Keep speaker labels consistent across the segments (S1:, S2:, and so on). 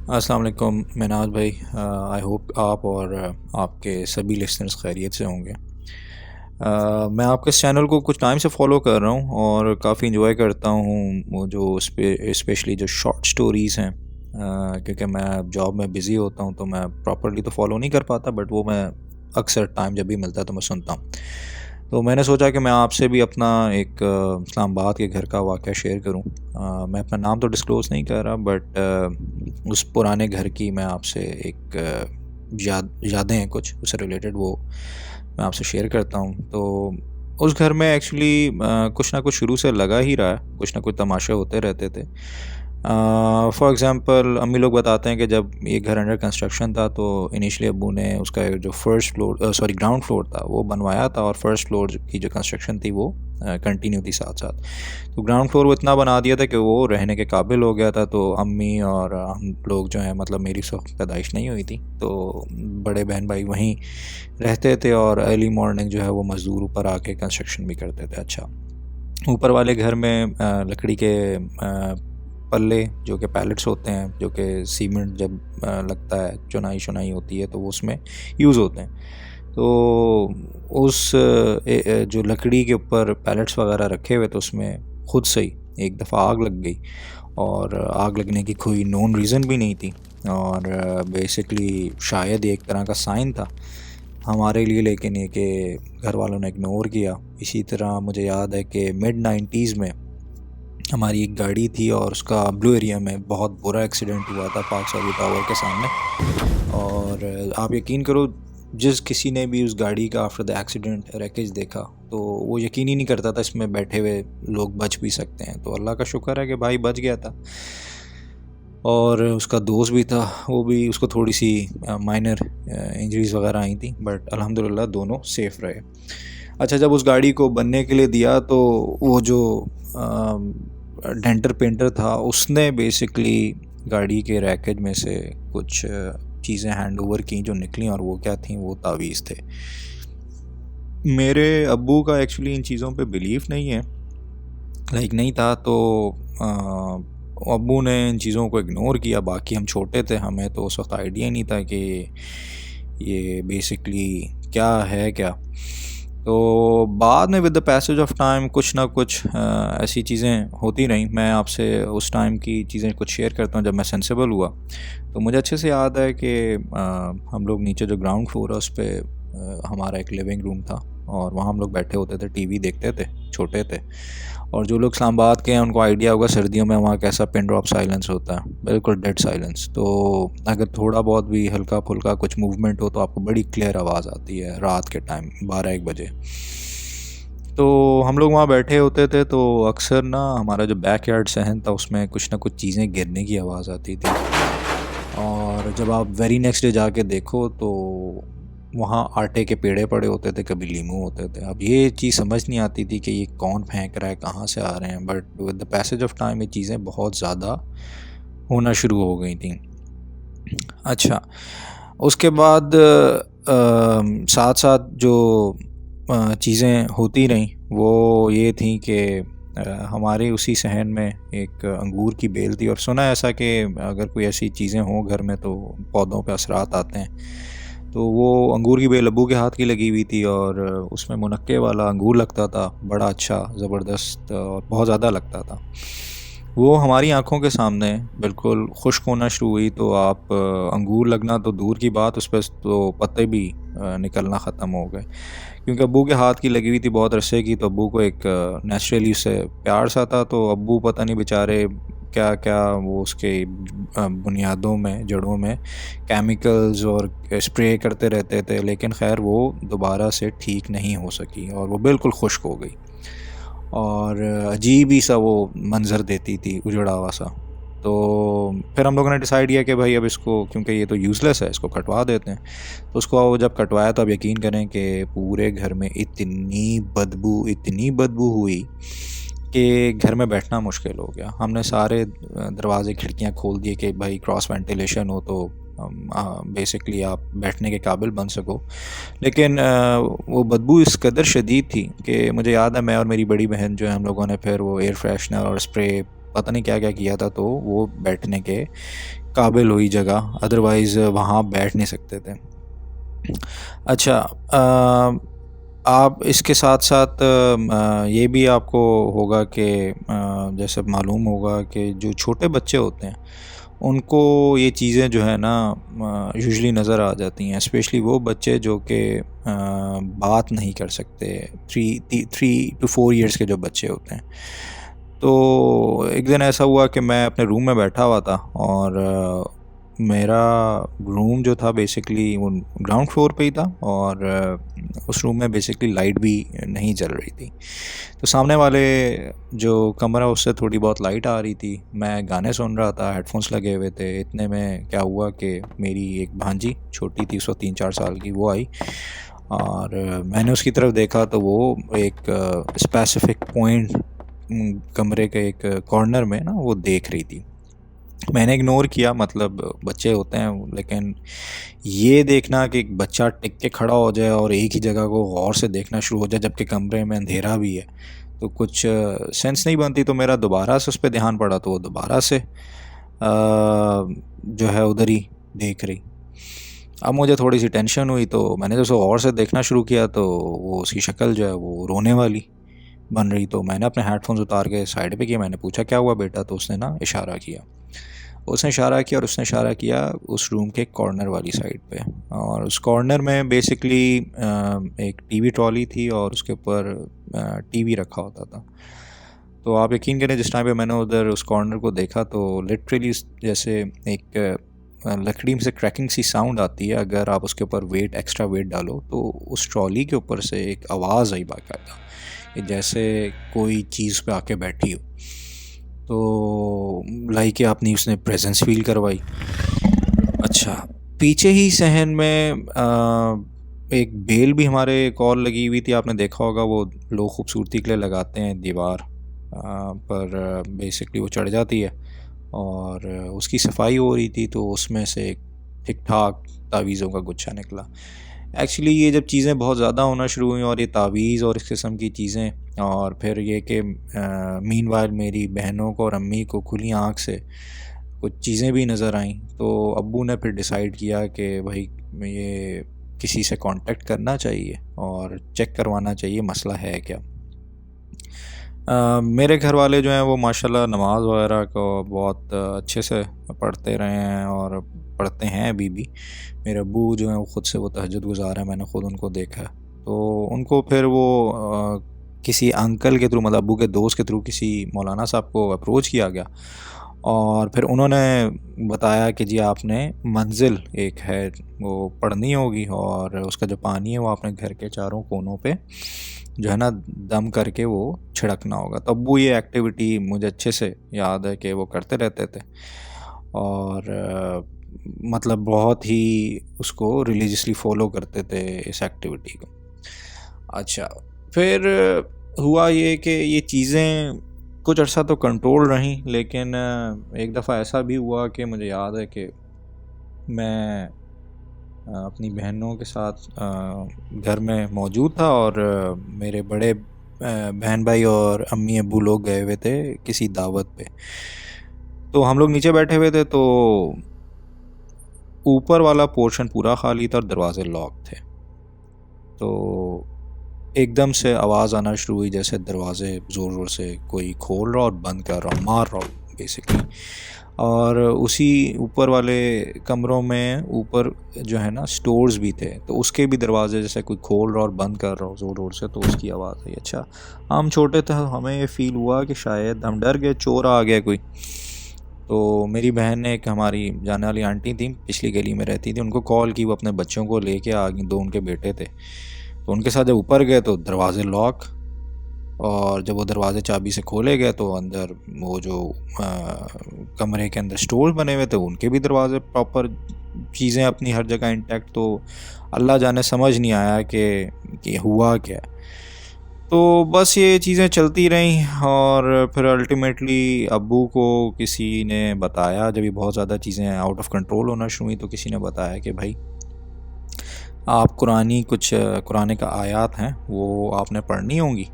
S1: अस्सलाम वालेकुम मिनाज भाई। आई होप आप और आपके सभी लिसनर्स खैरियत से होंगे। मैं आपके इस चैनल को कुछ टाइम से फॉलो कर रहा हूँ और काफ़ी इंजॉय करता हूँ वो जो स्पेशली जो शॉर्ट स्टोरीज़ हैं। क्योंकि मैं जॉब में बिज़ी होता हूँ तो मैं प्रॉपरली तो फॉलो नहीं कर पाता, बट वो मैं अक्सर टाइम जब भी मिलता है तो मैं सुनता हूँ। तो मैंने सोचा कि मैं आपसे भी अपना एक इस्लामाबाद के घर का वाक़या शेयर करूं। मैं अपना नाम तो डिस्क्लोज़ नहीं कर रहा, बट उस पुराने घर की मैं आपसे एक यादें हैं कुछ उससे रिलेटेड, वो मैं आपसे शेयर करता हूं। तो उस घर में एक्चुअली कुछ ना कुछ शुरू से लगा ही रहा है, कुछ ना कुछ तमाशे होते रहते थे। फॉर एग्ज़ाम्पल अम्मी लोग बताते हैं कि जब ये घर अंडर कंस्ट्रक्शन था तो इनिशियली अब्बू ने उसका जो ग्राउंड फ्लोर था वो बनवाया था, और फर्स्ट फ्लोर की जो कंस्ट्रक्शन थी वो कंटिन्यू थी साथ साथ। तो ग्राउंड फ्लोर वो इतना बना दिया था कि वो रहने के काबिल हो गया था। तो अम्मी और हम लोग जो हैं, मतलब मेरी उस वक्त पैदाइश नहीं हुई थी, तो बड़े बहन भाई वहीं रहते थे और अर्ली मॉर्निंग जो है वो मज़दूर ऊपर आके कंस्ट्रक्शन भी करते थे। अच्छा, ऊपर वाले घर में लकड़ी के पल्ले जो कि पैलेट्स होते हैं, जो कि सीमेंट जब लगता है, चुनाई शुनाई होती है तो वो उसमें यूज़ होते हैं। तो उस जो लकड़ी के ऊपर पैलेट्स वगैरह रखे हुए थे उसमें खुद से ही एक दफ़ा आग लग गई, और आग लगने की कोई नोन रीज़न भी नहीं थी, और बेसिकली शायद एक तरह का साइन था हमारे लिए, लेकिन ये कि घर वालों ने इग्नोर किया। इसी तरह मुझे याद है कि मिड 90s में हमारी एक गाड़ी थी और उसका ब्लू एरिया में बहुत बुरा एक्सीडेंट हुआ था पार्क साउदी टावर के सामने। और आप यकीन करो, जिस किसी ने भी उस गाड़ी का आफ्टर द एक्सीडेंट रैकेज देखा तो वो यकीन ही नहीं करता था इसमें बैठे हुए लोग बच भी सकते हैं। तो अल्लाह का शुक्र है कि भाई बच गया था, और उसका दोस्त भी था, वो भी, उसको थोड़ी सी माइनर इंजरीज वगैरह आई थी, बट अल्हम्दुलिल्लाह दोनों सेफ़ रहे। अच्छा, जब उस गाड़ी को बनने के लिए दिया तो वो जो डेंटर पेंटर था उसने बेसिकली गाड़ी के रैकेज में से कुछ चीज़ें हैंड ओवर की जो निकली, और वो क्या थी, वो तावीज़ थे। मेरे अब्बू का एक्चुअली इन चीज़ों पे बिलीव नहीं है, नहीं था, तो अब्बू ने इन चीज़ों को इग्नोर किया। बाकी हम छोटे थे, हमें तो उस वक्त आइडिया ही नहीं था कि ये बेसिकली क्या है क्या। तो बाद में with the passage of time कुछ ना कुछ ऐसी चीज़ें होती रहीं। मैं आपसे उस टाइम की चीज़ें कुछ शेयर करता हूँ जब मैं सेंसिबल हुआ। तो मुझे अच्छे से याद है कि हम लोग नीचे जो ग्राउंड फ्लोर है उस पर हमारा एक लिविंग रूम था, और वहाँ हम लोग बैठे होते थे, टीवी देखते थे, छोटे थे। और जो लोग इस्लामाबाद के हैं उनको आइडिया होगा सर्दियों में वहाँ कैसा पिन ड्रॉप साइलेंस होता है, बिल्कुल डेड साइलेंस। तो अगर थोड़ा बहुत भी हल्का फुल्का कुछ मूवमेंट हो तो आपको बड़ी क्लियर आवाज़ आती है रात के टाइम 12-1 बजे। तो हम लोग वहाँ बैठे होते थे तो अक्सर ना हमारा जो बैक यार्ड सहन था उसमें कुछ ना कुछ चीज़ें गिरने की आवाज़ आती थी, और जब आप वेरी नेक्स्ट डे जाके देखो तो वहाँ आटे के पेड़े पड़े होते थे, कभी लीमू होते थे। अब ये चीज़ समझ नहीं आती थी कि ये कौन फेंक रहा है, कहाँ से आ रहे हैं, but with the passage of time ये चीज़ें बहुत ज़्यादा होना शुरू हो गई थी। अच्छा, उसके बाद साथ साथ जो चीज़ें होती रहीं वो ये थी कि हमारे उसी सहन में एक अंगूर की बेल थी, और सुना है ऐसा कि अगर कोई ऐसी चीज़ें हों घर में तो पौधों पे असरात आते हैं। तो वो अंगूर की बेल अब्बू के हाथ की लगी हुई थी, और उसमें मुनक्के वाला अंगूर लगता था, बड़ा अच्छा ज़बरदस्त और बहुत ज़्यादा लगता था। वो हमारी आंखों के सामने बिल्कुल खुश्क होना शुरू हुई, तो आप अंगूर लगना तो दूर की बात, उस पर तो पत्ते भी निकलना ख़त्म हो गए, क्योंकि अब्बू के हाथ की लगी हुई थी बहुत अरसे की। तो अब्बू को एक नेचुरली उससे प्यार सा था, तो अब्बू पता नहीं बेचारे क्या क्या वो उसके बुनियादों में, जड़ों में केमिकल्स और स्प्रे करते रहते थे, लेकिन खैर वो दोबारा से ठीक नहीं हो सकी और वो बिल्कुल खुश्क हो गई, और अजीब ही सा वो मंज़र देती थी, उजड़ा हुआ सा। तो फिर हम लोगों ने डिसाइड किया कि भाई अब इसको, क्योंकि ये तो यूज़लेस है, इसको कटवा देते हैं। तो उसको जब कटवाया तो आप यकीन करें कि पूरे घर में इतनी बदबू हुई कि घर में बैठना मुश्किल हो गया। हमने सारे दरवाज़े खिड़कियां खोल दिए कि भाई क्रॉस वेंटिलेशन हो तो बेसिकली आप बैठने के काबिल बन सको। लेकिन वो बदबू इस कदर शदीद थी कि मुझे याद है, मैं और मेरी बड़ी बहन जो है, हम लोगों ने फिर वो एयर फ्रेशनर और स्प्रे पता नहीं क्या क्या किया था, तो वो बैठने के काबिल हुई जगह, अदरवाइज़ वहाँ बैठ नहीं सकते थे। अच्छा, आप इसके साथ साथ ये भी आपको होगा कि जैसे मालूम होगा कि जो छोटे बच्चे होते हैं उनको ये चीज़ें जो है ना यूजुअली नज़र आ जाती हैं, स्पेशली वो बच्चे जो कि बात नहीं कर सकते, 3 to 4 years के जो बच्चे होते हैं। तो एक दिन ऐसा हुआ कि मैं अपने रूम में बैठा हुआ था और मेरा रूम जो था बेसिकली वो ग्राउंड फ्लोर पे ही था और उस रूम में बेसिकली लाइट भी नहीं जल रही थी। तो सामने वाले जो कमरा उससे थोड़ी बहुत लाइट आ रही थी। मैं गाने सुन रहा था, हेडफोन्स लगे हुए थे। इतने में क्या हुआ कि मेरी एक भांजी छोटी थी, 3-4 साल की, वो आई और मैंने उसकी तरफ देखा तो वो एक स्पेसिफिक पॉइंट कमरे के एक कॉर्नर में ना वो देख रही थी। मैंने इग्नोर किया, मतलब बच्चे होते हैं, लेकिन ये देखना कि एक बच्चा टिक के खड़ा हो जाए और एक ही जगह को गौर से देखना शुरू हो जाए जबकि कमरे में अंधेरा भी है, तो कुछ सेंस नहीं बनती। तो मेरा दोबारा से उस पर ध्यान पड़ा तो वो दोबारा से जो है उधर ही देख रही। अब मुझे थोड़ी सी टेंशन हुई तो मैंने जब उसको गौर से देखना शुरू किया तो वो उसकी शक्ल जो है वो रोने वाली बन रही। तो मैंने अपने हेडफोन्स उतार के साइड पे किया। मैंने पूछा क्या हुआ बेटा, तो उसने ना इशारा किया। उसने इशारा किया और उसने इशारा किया उस रूम के कॉर्नर वाली साइड पे, और उस कॉर्नर में बेसिकली एक टीवी ट्रॉली थी और उसके ऊपर टीवी रखा होता था। तो आप यकीन करें, जिस टाइम पे मैंने उधर उस कॉर्नर को देखा तो लिटरली जैसे एक लकड़ी में से क्रैकिंग सी साउंड आती है अगर आप उसके ऊपर एक्स्ट्रा वेट डालो, तो उस ट्रॉली के ऊपर से एक आवाज़ आई बाकायदा, जैसे कोई चीज़ पे आके बैठी हो। तो लाइक आपने उसने प्रेजेंस फील करवाई। अच्छा, पीछे ही सहन में एक बेल भी हमारे कॉल लगी हुई थी। आपने देखा होगा वो लोग खूबसूरती के लिए लगाते हैं दीवार पर, बेसिकली वो चढ़ जाती है और उसकी सफाई हो रही थी तो उसमें से एक ठीक ठाक तावीज़ों का गुच्छा निकला। एक्चुअली ये जब चीज़ें बहुत ज़्यादा होना शुरू हुई और ये तावीज़ और इस किस्म की चीज़ें, और फिर ये कि मीनवाइल मेरी बहनों को और अम्मी को खुली आँख से कुछ चीज़ें भी नज़र आईं, तो अब्बू ने फिर डिसाइड किया कि भाई ये किसी से कांटेक्ट करना चाहिए और चेक करवाना चाहिए मसला है क्या। मेरे घर वाले जो हैं वो माशाल्लाह नमाज वगैरह को बहुत अच्छे से पढ़ते रहे हैं और पढ़ते हैं अभी भी। मेरे अब्बू जो हैं वो ख़ुद से वो तहज्जुद गुज़ार हैं, मैंने ख़ुद उनको देखा है। तो उनको फिर वो किसी अंकल के थ्रू, मतलब अब्बू के दोस्त के थ्रू किसी मौलाना साहब को अप्रोच किया गया और फिर उन्होंने बताया कि जी आपने मंजिल एक है वो पढ़नी होगी और उसका जो पानी है वो अपने घर के चारों कोनों पे जो है ना दम करके वो छिड़कना होगा। तो अब्बू ये एक्टिविटी मुझे अच्छे से याद है कि वो करते रहते थे और मतलब बहुत ही उसको रिलीजियसली फॉलो करते थे इस एक्टिविटी को। अच्छा, फिर हुआ ये कि ये चीज़ें कुछ अर्सा तो कंट्रोल रहीं, लेकिन एक दफ़ा ऐसा भी हुआ कि मुझे याद है कि मैं अपनी बहनों के साथ घर में मौजूद था और मेरे बड़े बहन भाई और अम्मी अब्बू लोग गए हुए थे किसी दावत पे। तो हम लोग नीचे बैठे हुए थे तो ऊपर वाला पोर्शन पूरा खाली था और दरवाजे लॉक थे। तो एकदम से आवाज़ आना शुरू हुई जैसे दरवाजे ज़ोर ज़ोर से कोई खोल रहा और बंद कर रहा, मार रहा बेसिकली। और उसी ऊपर वाले कमरों में ऊपर जो है ना स्टोर्स भी थे, तो उसके भी दरवाजे जैसे कोई खोल रहा और बंद कर रहा ज़ोर ज़ोर से, तो उसकी आवाज़ आई। अच्छा, हम छोटे थे, हमें ये फ़ील हुआ कि शायद हम डर गए, चोर आ गया कोई। तो मेरी बहन ने, एक हमारी जाने वाली आंटी थी, पिछली गली में रहती थी, उनको कॉल की, वो अपने बच्चों को लेके आ गई, 2 उनके बेटे थे। तो उनके साथ जब ऊपर गए तो दरवाज़े लॉक, और जब वो दरवाज़े चाबी से खोले गए तो अंदर वो जो कमरे के अंदर स्टोर बने हुए थे उनके भी दरवाज़े प्रॉपर, चीज़ें अपनी हर जगह इंटैक्ट। तो अल्लाह जाने समझ नहीं आया कि हुआ क्या। तो बस ये चीज़ें चलती रहीं और फिर अल्टीमेटली अब्बू को किसी ने बताया, जब ये बहुत ज़्यादा चीज़ें आउट ऑफ कंट्रोल होना शुरू हुई तो किसी ने बताया कि भाई आप कुरान का आयात हैं वो आपने पढ़नी होंगी,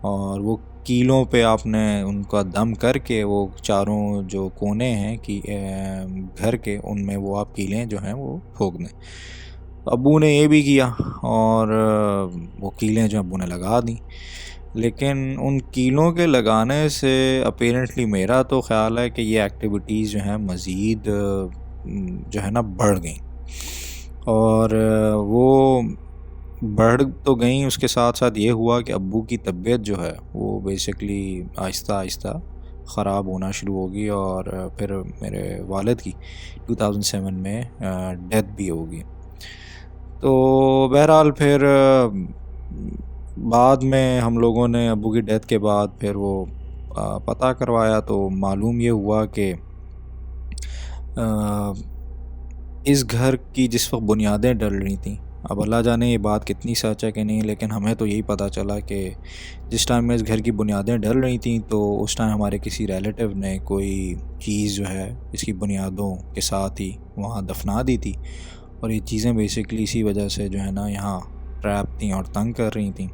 S1: और वो कीलों पे आपने उनका दम करके वो चारों जो कोने हैं कि घर के, उनमें वो आप कीलें जो हैं वो ठोक दें। अब्बू ने ये भी किया और वो कीलें जो अब्बू ने लगा दी। लेकिन उन कीलों के लगाने से अपेरेंटली मेरा तो ख़्याल है कि ये एक्टिविटीज़ जो हैं मज़ीद जो है ना बढ़ गई, और वो बढ़ तो गई, उसके साथ साथ ये हुआ कि अब्बू की तबीयत जो है वो बेसिकली आहिस्ता आहिस्ता ख़राब होना शुरू हो गई, और फिर मेरे वालिद की 2007 में डेथ भी होगी। तो बहरहाल फिर बाद में हम लोगों ने अब्बू की डेथ के बाद फिर वो पता करवाया, तो मालूम ये हुआ कि इस घर की जिस वक्त बुनियादें डल रही थी, अब अल्लाह जाने ये बात कितनी सच है कि नहीं, लेकिन हमें तो यही पता चला कि जिस टाइम में इस घर की बुनियादें डल रही थी तो उस टाइम हमारे किसी रिलेटिव ने कोई चीज़ जो है इसकी बुनियादों के साथ ही वहाँ दफना दी थी, और ये चीज़ें बेसिकली इसी वजह से जो है ना यहाँ ट्रैप थी और तंग कर रही थी।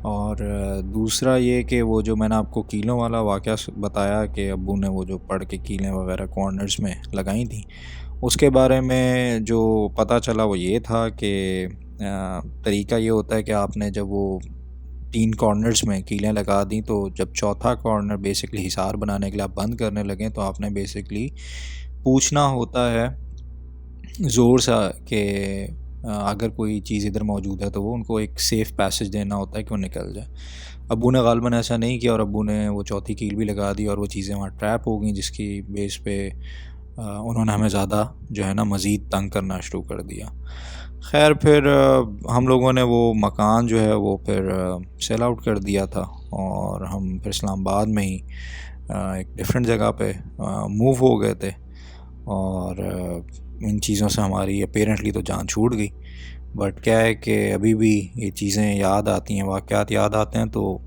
S1: और दूसरा ये कि वो जो मैंने आपको कीलों वाला वाक़या बताया कि अब्बू ने वो जो पढ़ के कीलें वगैरह कॉर्नर्स में लगाई थी, उसके बारे में जो पता चला वो ये था कि तरीका ये होता है कि आपने जब वो 3 कॉर्नर्स में कीलें लगा दी, तो जब चौथा कॉर्नर बेसिकली हिसार बनाने के लिए आप बंद करने लगें, तो आपने बेसिकली पूछना होता है ज़ोर सा कि अगर कोई चीज़ इधर मौजूद है तो वो उनको एक सेफ़ पैसेज देना होता है कि वो निकल जाए। अब्बू ने ग़ालिबन ऐसा नहीं किया, और अब्बू ने वो चौथी कील भी लगा दी और वो चीज़ें वहाँ ट्रैप हो गई, जिसकी बेस पे उन्होंने हमें ज़्यादा जो है ना मज़ीद तंग करना शुरू कर दिया। खैर फिर हम लोगों ने वो मकान जो है वो फिर सेल आउट कर दिया था, और हम फिर इस्लामाबाद में ही एक डिफरेंट जगह पे मूव हो गए थे, और इन चीज़ों से हमारी अपेरेंटली तो जान छूट गई। बट क्या है कि अभी भी ये चीज़ें याद आती हैं, वाक़यात याद आते हैं तो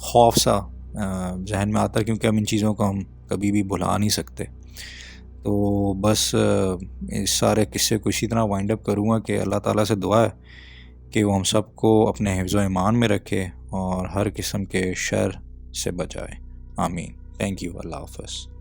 S1: खौफ सा जहन में आता है, क्योंकि हम इन चीज़ों को हम कभी भी भुला नहीं सकते। तो बस इस सारे किस्से को इसी तरह वाइंड अप करूँगा कि अल्लाह ताला से दुआ है कि वो हम सबको अपने हिफ्ज़ व ईमान में रखे और हर किस्म के शर से बचाए। आमीन। Thank you. अल्लाह हाफ़िज़।